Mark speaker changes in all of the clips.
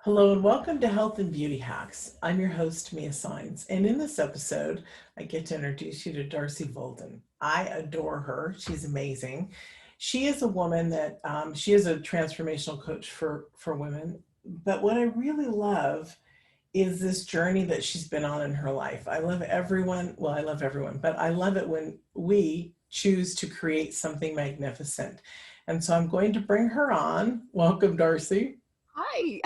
Speaker 1: Hello and welcome to Health and Beauty Hacks. I'm your host, Mia Sines, and in this episode, I get to introduce you to Darcy Volden. I adore her. She's amazing. She is a woman that she is a transformational coach for women. But what I really love is this journey that she's been on in her life. I love everyone. Well, I love everyone, but I love it when we choose to create something magnificent. And so I'm going to bring her on. Welcome, Darcy.
Speaker 2: Hi.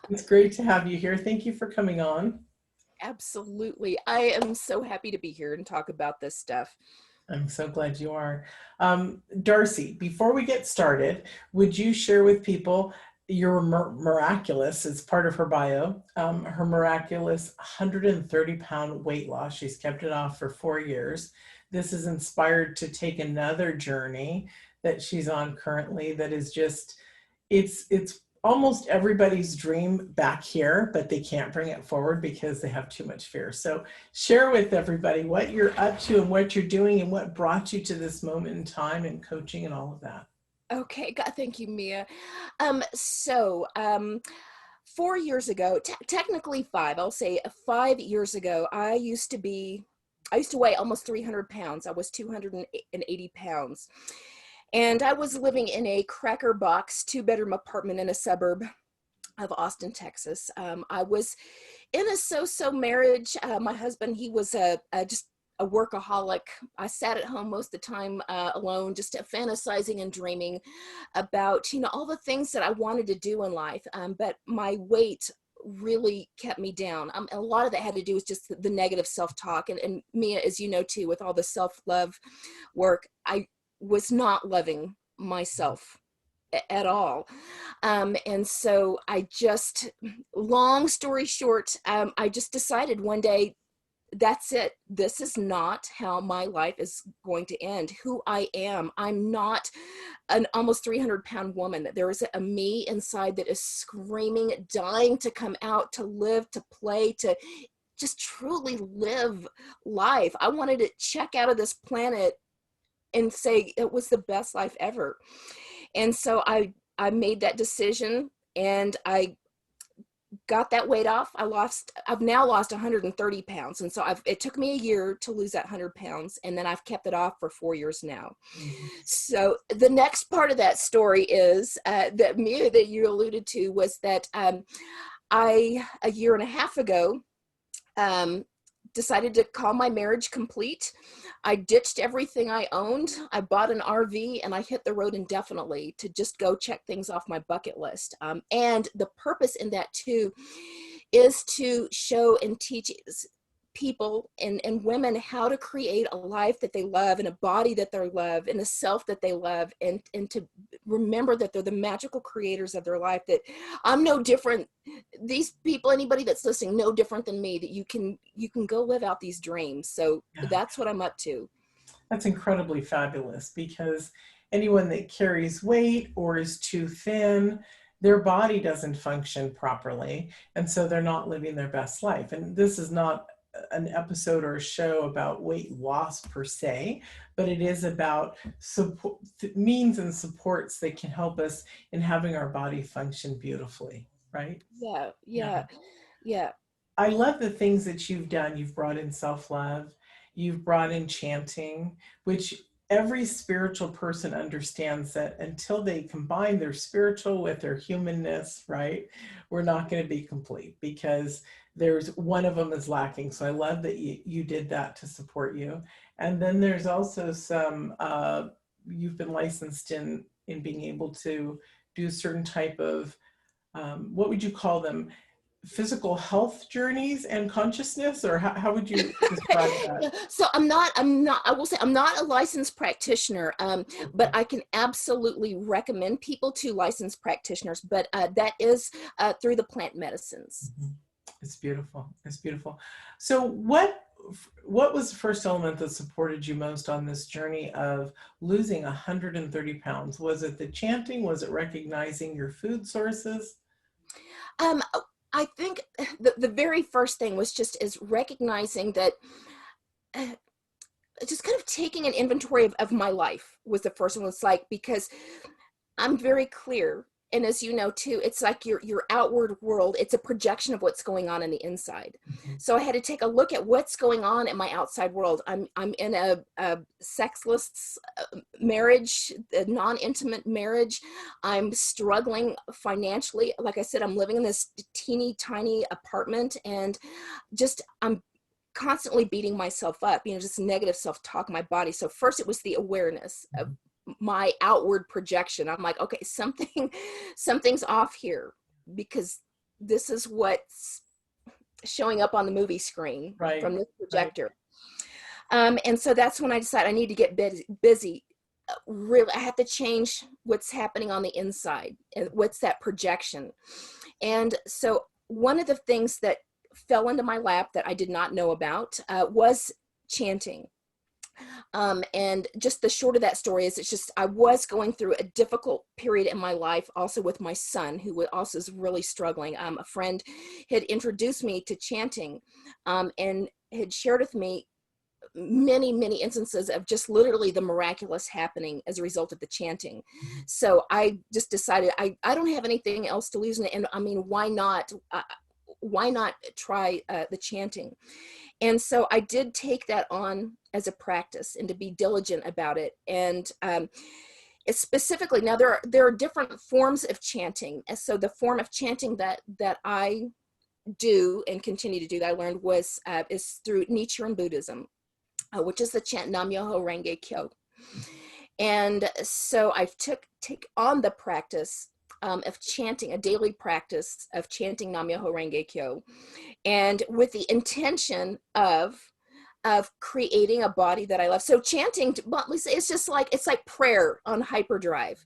Speaker 1: It's great to have you here. Thank you for coming on.
Speaker 2: Absolutely. I am so happy to be here and talk about this stuff.
Speaker 1: I'm so glad you are. Darcy, before we get started, would you share with people your miraculous, it's part of her bio, her miraculous 130-pound weight loss. She's kept it off for 4 years. This is inspired to take another journey that she's on currently that is just, it's almost everybody's dream back here, but they can't bring it forward because they have too much fear. So share with everybody what you're up to and what you're doing and what brought you to this moment in time and coaching and all of that.
Speaker 2: Okay, God, thank you, Mia. So 4 years ago, technically five, I'll say 5 years ago, I used to weigh almost 300 pounds. I was 280 pounds. And I was living in a cracker box, two-bedroom apartment in a suburb of Austin, Texas. I was in a so-so marriage. My husband, he was just a workaholic. I sat at home most of the time alone, just fantasizing and dreaming about, all the things that I wanted to do in life. But my weight really kept me down. A lot of that had to do with just the negative self-talk. And Mia, as you know, too, with all the self-love work, I was not loving myself at all. And so long story short, I just decided one day, that's it. This is not how my life is going to end. Who I am. I'm not an almost 300-pound woman. There is a me inside that is screaming, dying to come out, to live, to play, to just truly live life. I wanted to check out of this planet and say it was the best life ever. And so I made that decision and I got that weight off. I've now lost 130 pounds. And so it took me a year to lose that 100 pounds. And then I've kept it off for 4 years now.
Speaker 1: Mhm.
Speaker 2: So the next part of that story is that Mia, that you alluded to, was that a year and a half ago, decided to call my marriage complete. I ditched everything I owned. I bought an RV and I hit the road indefinitely to just go check things off my bucket list. And the purpose in that too is to show and teach people and women how to create a life that they love and a body that they love and a self that they love, and to remember that they're the magical creators of their life, that I'm no different. These people, anybody that's listening, no different than me, that you can go live out these dreams. So
Speaker 1: Yeah,
Speaker 2: that's what I'm up to.
Speaker 1: that's incredibly fabulous because anyone that carries weight or is too thin, their body doesn't function properly. And so they're not living their best life. And this is not an episode or a show about weight loss per se, but it is about support, means and supports that can help us in having our body function beautifully, right?
Speaker 2: Yeah,
Speaker 1: Yeah.
Speaker 2: yeah, yeah.
Speaker 1: I love the things that you've done. You've brought in self-love, you've brought in chanting, which every spiritual person understands that until they combine their spiritual with their humanness, right, we're not going to be complete because there's one of them is lacking. So I love that you did that to support you. And then there's also some, you've been licensed in being able to do certain type of, what would you call them? Physical health journeys and consciousness, or how would you describe that?
Speaker 2: Yeah, so I will say I'm not a licensed practitioner, but I can absolutely recommend people to licensed practitioners, but that is through the plant medicines.
Speaker 1: Mhm. It's beautiful. It's beautiful. So what was the first element that supported you most on this journey of losing 130 pounds? Was it the chanting? Was it recognizing your food sources?
Speaker 2: Um, I think the very first thing was just is recognizing that uh, just kind of taking an inventory of my life was the first one. Was like, because I'm very clear and as you know too, it's like your outward world, it's a projection of what's going on in the inside.
Speaker 1: Mhm.
Speaker 2: So I had to take a look at what's going on in my outside world. I'm in a sexless marriage, a non-intimate marriage. I'm struggling financially. Like I said, I'm living in this teeny tiny apartment, and just I'm constantly beating myself up, just negative self-talk in my body. So first it was the awareness of my outward projection. I'm like, okay, something's off here, because this is what's showing up on the movie screen
Speaker 1: Right,
Speaker 2: from this
Speaker 1: right.
Speaker 2: projector. And so that's when I decided I need to get busy. Really, I have to change what's happening on the inside. And what's that projection? And so one of the things that fell into my lap that I did not know about was chanting. And just the short of that story is, it's just, I was going through a difficult period in my life, also with my son, who also is really struggling. A friend had introduced me to chanting, and had shared with me many instances of just literally the miraculous happening as a result of the chanting. So I just decided I don't have anything else to lose, and I mean, why not try the chanting? And so I did take that on as a practice, and to be diligent about it. And it's specifically, now there are different forms of chanting. And so the form of chanting that I do and continue to do, that I learned, was is through Nichiren Buddhism, which is the chant Nam Myoho Renge Kyo. And so I've take on the practice of chanting, a daily practice of chanting Nam Myoho Renge Kyo, and with the intention of creating a body that I love. So chanting, it's just like, it's like prayer on hyperdrive.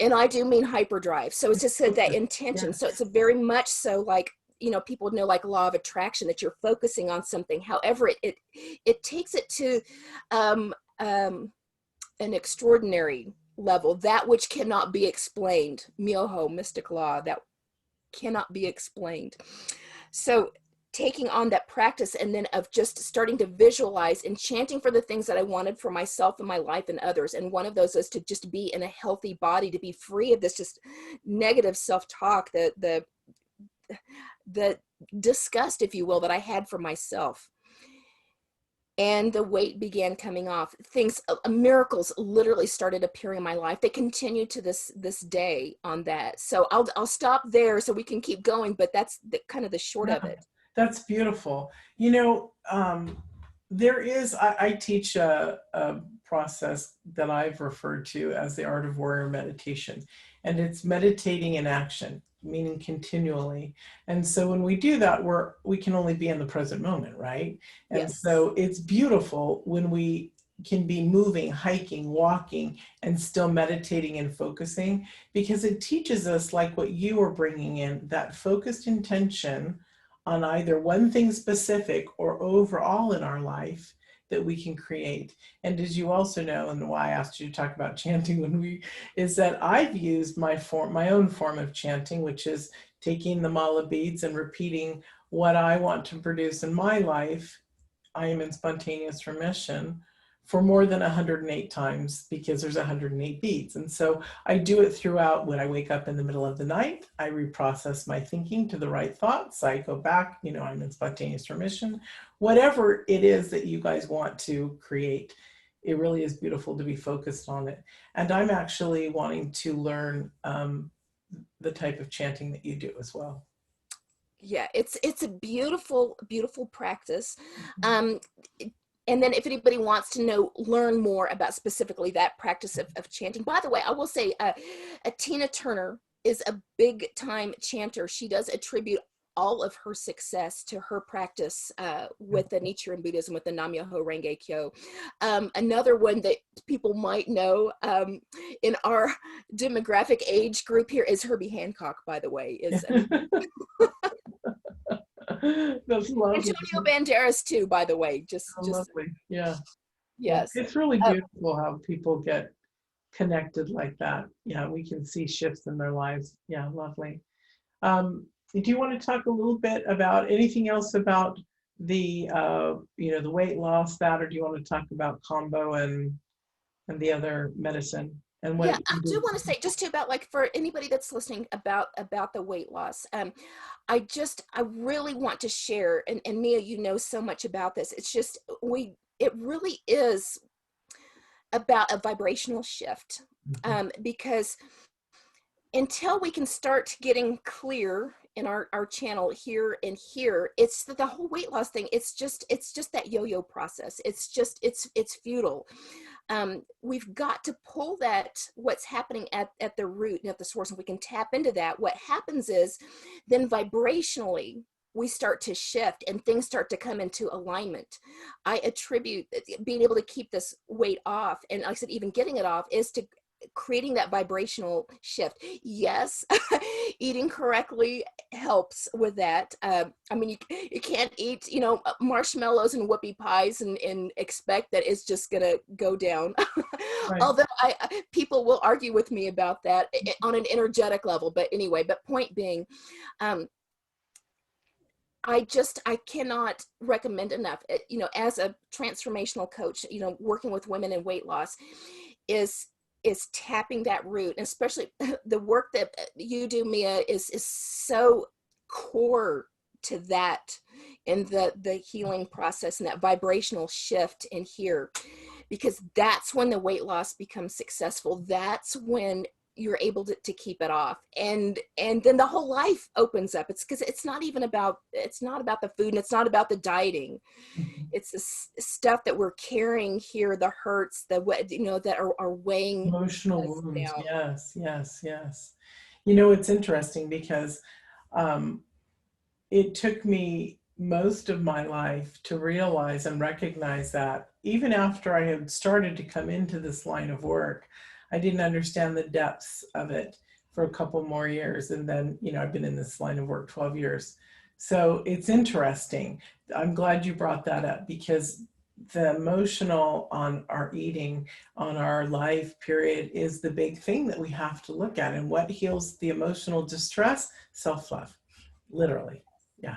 Speaker 2: And I do mean hyperdrive. So it's just that intention. So
Speaker 1: Yes.
Speaker 2: it's a very much so like, people know, like law of attraction, that you're focusing on something. However, it takes it to an extraordinary level, that which cannot be explained. Myoho, mystic law, that cannot be explained. So taking on that practice, and then of just starting to visualize and chanting for the things that I wanted for myself and my life and others. And one of those is to just be in a healthy body, to be free of this just negative self-talk, the disgust, if you will, that I had for myself. And the weight began coming off. Miracles literally started appearing in my life. They continue to this day on that. So I'll stop there so we can keep going, but that's kind of the short
Speaker 1: No,
Speaker 2: of it.
Speaker 1: that's beautiful. I teach a process that I've referred to as the art of warrior meditation, and it's meditating in action, meaning continually. And so when we do that, we can only be in the present moment, right? And
Speaker 2: Yes.
Speaker 1: so it's beautiful when we can be moving, hiking, walking, and still meditating and focusing, because it teaches us, like what you were bringing in, that focused intention on either one thing specific or overall in our life that we can create. And as you also know, and why I asked you to talk about chanting is that I've used my own form of chanting, which is taking the mala beads and repeating what I want to produce in my life. I am in spontaneous remission, for more than 108 times, because there's 108 beats. And so I do it throughout. When I wake up in the middle of the night, I reprocess my thinking to the right thoughts. I go back, I'm in spontaneous remission. Whatever it is that you guys want to create, it really is beautiful to be focused on it. And I'm actually wanting to learn the type of chanting that you do as well.
Speaker 2: Yeah, it's a beautiful practice. um and then if anybody wants to learn more about specifically that practice of chanting, by the way, I will say Tina Turner is a big time chanter. She does attribute all of her success to her practice with the Nichiren Buddhism, with the Nam Myoho Renge Kyo. Another one that people might know in our demographic age group here is Herbie Hancock, by the way.
Speaker 1: That's lovely.
Speaker 2: Antonio Banderas too, by the way. Just
Speaker 1: Lovely. Yeah. Well,
Speaker 2: yes.
Speaker 1: it's really
Speaker 2: Uh,
Speaker 1: beautiful how people get connected like that. Yeah, we can see shifts in their lives. Yeah, lovely. Do you want to talk a little bit about anything else about the weight loss, or do you want to talk about combo and the other medicine? and what
Speaker 2: Yeah,
Speaker 1: it
Speaker 2: I
Speaker 1: can
Speaker 2: do
Speaker 1: do.
Speaker 2: want to say just too about like for anybody that's listening about the weight loss. I really want to share, and Mia, you know so much about this. It's just it really is about a vibrational shift, because until we can start getting clear in our channel here and here, it's the whole weight loss thing. It's just that yo-yo process. It's futile. We've got to pull that what's happening at the root and at the source. If we can tap into that, what happens is then vibrationally we start to shift and things start to come into alignment. I attribute being able to keep this weight off, and like I said, even getting it off, is to creating that vibrational shift. Yes, eating correctly helps with that. I mean, you can't eat, marshmallows and whoopie pies and expect that it's just gonna go down.
Speaker 1: Right.
Speaker 2: Although people will argue with me about that on an energetic level. But anyway, but point being, um, I cannot recommend enough, as a transformational coach, working with women in weight loss is tapping that root. And especially the work that you do, Mia, is so core to that in the healing process and that vibrational shift in here, because that's when the weight loss becomes successful. That's when you're able to keep it off, and then the whole life opens up. It's because it's not about the food, and it's not about the dieting.
Speaker 1: Mhm.
Speaker 2: It's the stuff that we're carrying here, the hurts, that are weighing
Speaker 1: Emotional
Speaker 2: us
Speaker 1: wounds.
Speaker 2: down.
Speaker 1: Yes, yes, yes. You know, it's interesting because um, it took me most of my life to realize and recognize that even after I had started to come into this line of work, I didn't understand the depths of it for a couple more years. And then, I've been in this line of work 12 years. So it's interesting. I'm glad you brought that up because the emotional on our eating, on our life period is the big thing that we have to look at. And what heals the emotional distress? Self-love, literally. Yeah.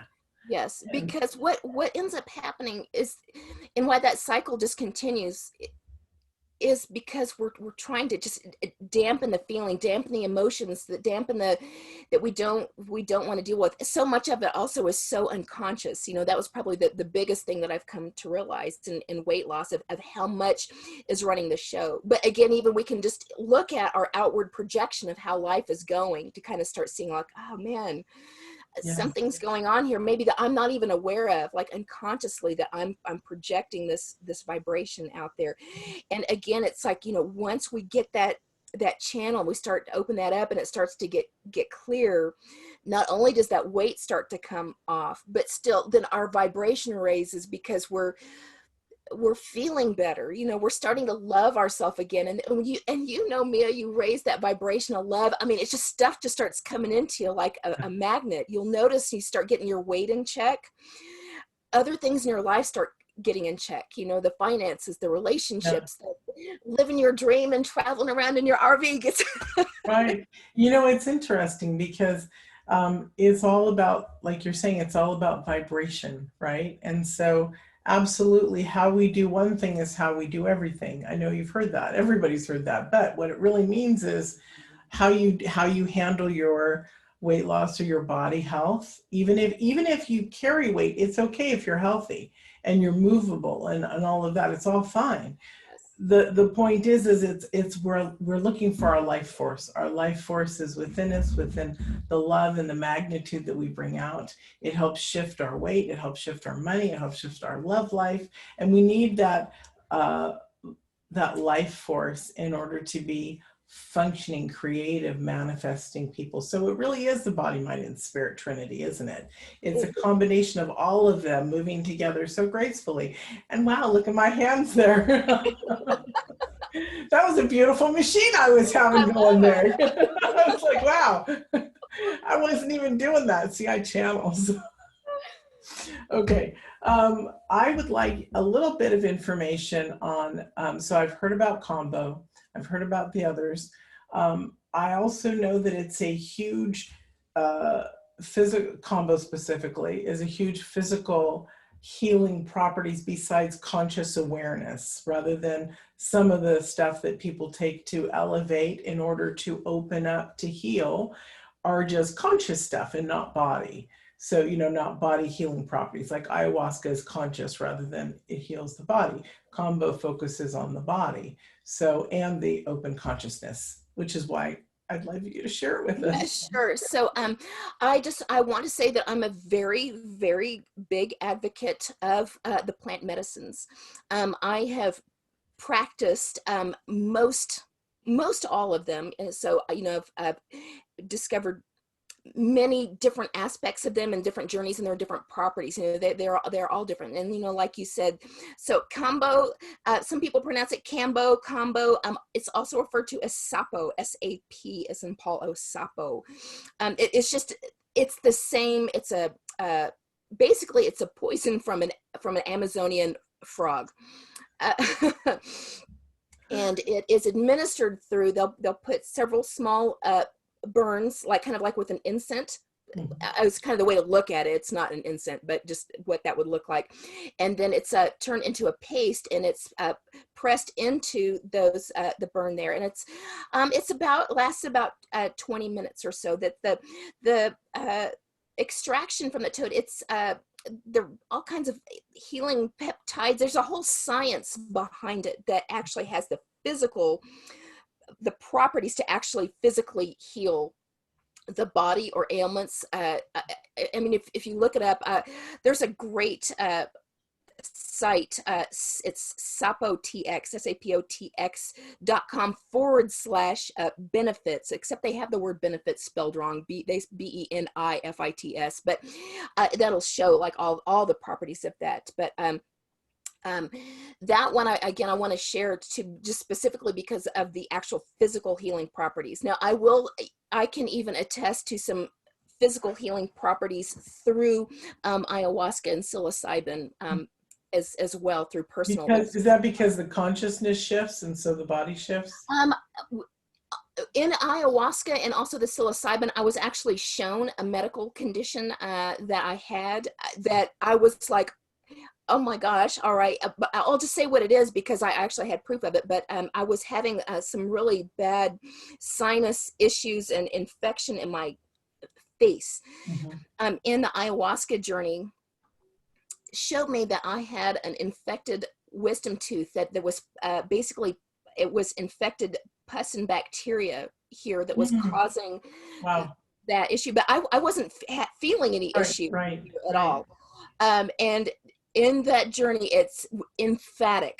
Speaker 2: Yes,
Speaker 1: And
Speaker 2: because what ends up happening is, and why that cycle just continues, is because we're trying to just dampen the feeling, dampen the emotions, that dampen that we don't want to deal with. So much of it also is so unconscious. That was probably the biggest thing that I've come to realize in weight loss, of how much is running the show. But again, even we can just look at our outward projection of how life is going to kind of start seeing like, oh man,
Speaker 1: yeah,
Speaker 2: something's going on here, maybe that I'm not even aware of, like unconsciously, that I'm projecting this vibration out there. And again, it's like, once we get that channel, we start to open that up and it starts to get clear. Not only does that weight start to come off, but still then our vibration raises, because we're feeling better. We're starting to love ourselves again. And when Mia, you raise that vibration of love. I mean, it's just stuff just starts coming into you like a magnet. You'll notice you start getting your weight in check. Other things in your life start getting in check. The finances, the
Speaker 1: yeah,
Speaker 2: relationships, living your dream and traveling around in your RV gets.
Speaker 1: right. It's interesting because it's all about, like you're saying, it's all about vibration, right? And so, absolutely, how we do one thing is how we do everything. I know you've heard that. Everybody's heard that. But what it really means is how you handle your weight loss or your body health. Even if you carry weight, it's okay if you're healthy and you're movable and all of that. It's all fine.
Speaker 2: Yes.
Speaker 1: The point is it's we're looking for our life force. Our life force is within us, within the love and the magnitude that we bring out. It helps shift our weight, it helps shift our money, it helps shift our love life, and we need uh that life force in order to be functioning, creative, manifesting people. So it really is the body, mind, and spirit trinity, isn't it? It's a
Speaker 2: It
Speaker 1: combination of all of them moving together so gracefully. And wow, look at my hands there. That was a beautiful machine I was
Speaker 2: I
Speaker 1: having going
Speaker 2: love
Speaker 1: there.
Speaker 2: it.
Speaker 1: I was like, wow, I wasn't even doing that. See, I channels. Okay. I would like a little bit of information on, so I've heard about combo, I've heard about the others. I also know that it's a huge, physical combo specifically is a huge physical healing properties besides conscious awareness rather than some of the stuff that people take to elevate in order to open up to heal are just conscious stuff and not body. So, not body healing properties. Like ayahuasca is conscious rather than it heals the body. Kambo focuses on the body. So, and the open consciousness, which is why I'd love you to share it with
Speaker 2: Yeah,
Speaker 1: us.
Speaker 2: sure. So I want to say that I'm a very, very big advocate of the plant medicines. I have practiced most all of them. And so, I've discovered many different aspects of them and different journeys and their different properties. They're all different. And, like you said, so Kambo, some people pronounce it Kambo, Kambo. It's also referred to as Sapo, S-A-P as in Paul O, Sapo. It's the same. It's basically it's a poison from an Amazonian frog. And it is administered through, they'll put several small burns, kind of like with an incense. It's kind of the way to look at it. It's not an incense, but just what that would look like. And then it's turned into a paste, and it's pressed into those the burn there. And it's lasts about 20 minutes or so. That the extraction from the toad, it's there are all kinds of healing peptides. There's a whole science behind it that actually has the properties to actually physically heal the body or ailments. I mean, if you look it up, there's a great site. It's sapotx, sapotx.com/benefits, except they have the word benefits spelled wrong, benifits, but that'll show like all the properties of that. But that one, I want to share to just specifically because of the actual physical healing properties. Now, I can even attest to some physical healing properties through ayahuasca and psilocybin as well through personal.
Speaker 1: Is that because the consciousness shifts and so the body shifts?
Speaker 2: In ayahuasca and also the psilocybin, I was actually shown a medical condition that I had that I was like, oh my gosh, all right. But I'll just say what it is because I actually had proof of it. But I was having some really bad sinus issues and infection in my face. In the ayahuasca journey, showed me that I had an infected wisdom tooth that there was basically, it was infected pus and bacteria here that was causing that issue. But I wasn't feeling any issue at all. And in that journey, it's emphatic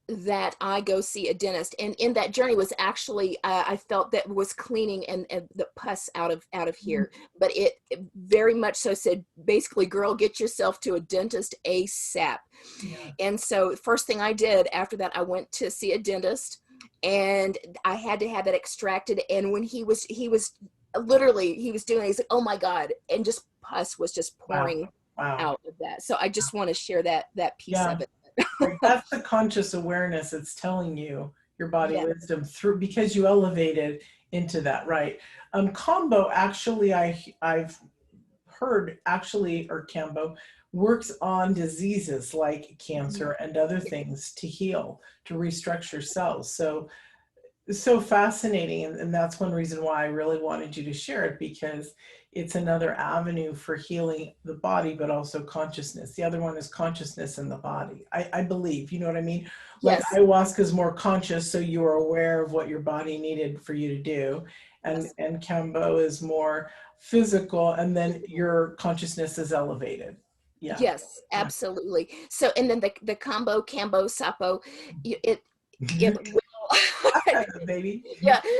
Speaker 2: that I go see a dentist. And in that journey was actually, I felt that was cleaning and the pus out of here. But it very much so said, basically, girl, get yourself to a dentist ASAP. And so first thing I did after that, I went to see a dentist, and I had to have that extracted. And when he was literally, he was doing it, he's like, oh my God. And just pus was just pouring out of that. So I just want to share that piece of it.
Speaker 1: That's the conscious awareness. It's telling you your body wisdom through, because you elevated into that, right? Kambo, actually, I've heard or Kambo works on diseases like cancer and other things to heal, to restructure cells. So fascinating. And that's one reason why I really wanted you to share it, because it's another avenue for healing the body, but also consciousness. The other one is consciousness in the body. I believe, you know what I mean? Like ayahuasca is more conscious, so you are aware of what your body needed for you to do. And Kambo is more physical, and then your consciousness is elevated.
Speaker 2: Yes, absolutely. So, and then the Kambo, Sapo, it will,
Speaker 1: baby.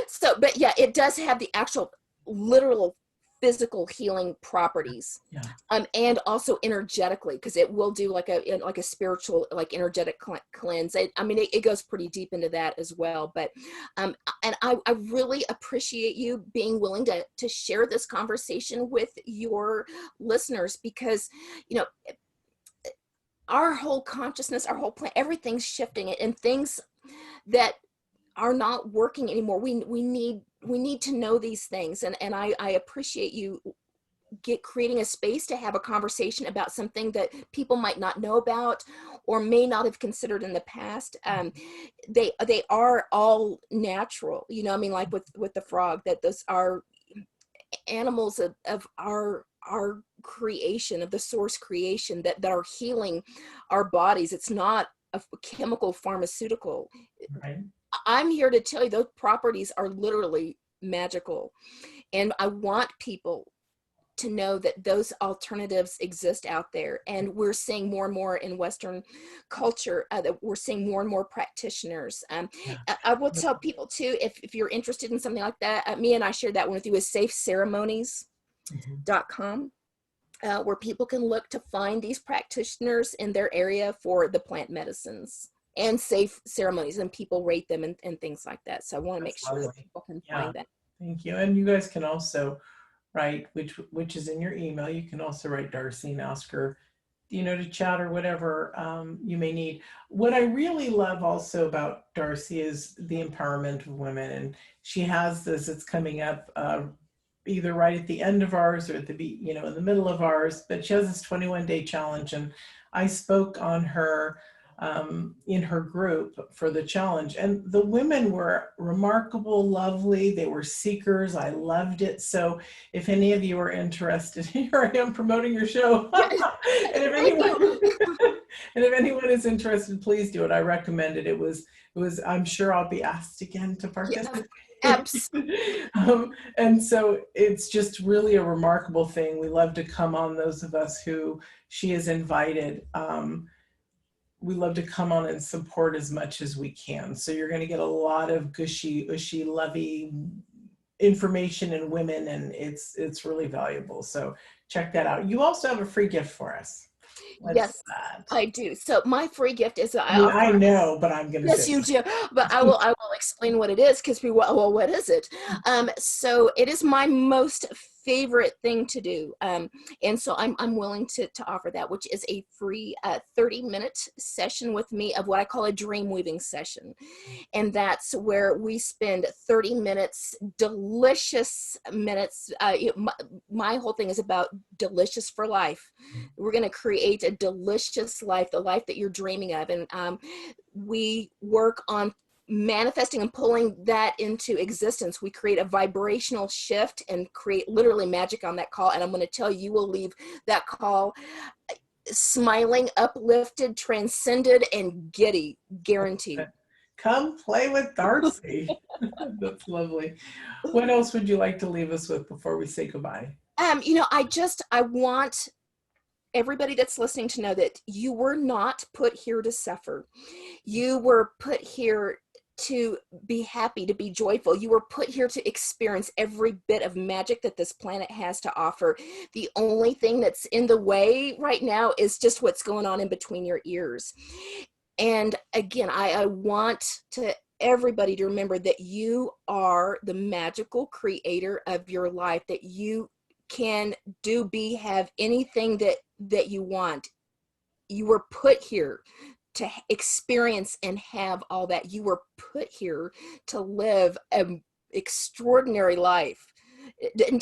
Speaker 2: So, but it does have the actual literal physical healing properties, and also energetically, because it will do like a spiritual, like energetic cleanse. I mean, it goes pretty deep into that as well. But and I really appreciate you being willing to share this conversation with your listeners, because our whole consciousness, our whole plan, everything's shifting, and things that are not working anymore. We need to know these things, and I appreciate you creating a space to have a conversation about something that people might not know about or may not have considered in the past. They are all natural, you know, I mean, like with the frog, that those are animals of our creation, of the source creation, that are healing our bodies. It's not a chemical pharmaceutical.
Speaker 1: Right.
Speaker 2: I'm here to tell you those properties are literally magical. And I want people to know that those alternatives exist out there. And we're seeing more and more in Western culture, that we're seeing more and more practitioners.
Speaker 1: Yeah.
Speaker 2: I will tell people too, if you're interested in something like that, Mia and I shared that one with you, is safeceremonies.com. Where people can look to find these practitioners in their area for the plant medicines and safe ceremonies, and people rate them and things like that. So I want to make sure that people can find that.
Speaker 1: Thank you. And you guys can also write, which is in your email. You can also write Darcy and ask her, you know, to chat or whatever you may need. What I really love also about Darcy is the empowerment of women. And she has this, it's coming up either right at the end of ours or at the, you know, in the middle of ours, but she has this 21-day challenge. And I spoke on her in her group for the challenge, and the women were remarkable, lovely. They were seekers. I loved it. So if any of you are interested, here I am promoting your show. And if anyone is interested, please do it. I recommend it. It was, I'm sure I'll be asked again to participate.
Speaker 2: Yeah, absolutely.
Speaker 1: And so it's just really a remarkable thing. We love to come on, those of us who she has invited. We love to come on and support as much as we can. So you're going to get a lot of gushy, ushy, lovey information in women, and it's really valuable. So check that out. You also have a free gift for us.
Speaker 2: Yes, I do. So my free gift is
Speaker 1: I know, but I'm going to
Speaker 2: yes,
Speaker 1: say
Speaker 2: you do. But I will explain what it is, because well, what is it? So it is my most favorite thing to do. And so I'm willing to offer that, which is a free 30-minute session with me of what I call a dream weaving session. And that's where we spend 30 minutes, delicious minutes. My whole thing is about delicious for life. We're going to create a delicious life, the life that you're dreaming of. And we work on manifesting and pulling that into existence. We create a vibrational shift and create literally magic on that call. And I'm going to tell you, you will leave that call smiling, uplifted, transcended, and giddy, guaranteed.
Speaker 1: Come play with Darcy. That's lovely. What else would you like to leave us with before we say goodbye?
Speaker 2: You know, I want everybody that's listening to know that you were not put here to suffer. You were put here to be happy, to be joyful. You were put here to experience every bit of magic that this planet has to offer. The only thing that's in the way right now is just what's going on in between your ears. And again, I want everybody to remember that you are the magical creator of your life, that you can do, be, have anything that you want. You were put here to experience and have all that. You were put here to live an extraordinary life. I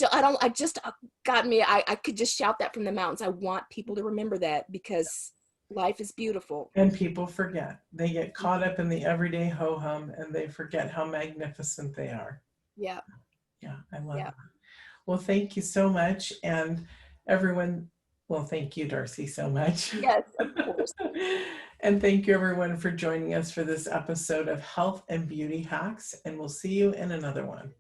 Speaker 2: could just shout that from the mountains. I want people to remember that, because life is beautiful.
Speaker 1: And people forget. They get caught up in the everyday ho-hum, and they forget how magnificent they are.
Speaker 2: Yeah.
Speaker 1: Yeah, I love that. Well, thank you so much. And everyone, well, thank you, Darcy, so much.
Speaker 2: Yes, of course.
Speaker 1: And thank you, everyone, for joining us for this episode of Health and Beauty Hacks. And we'll see you in another one.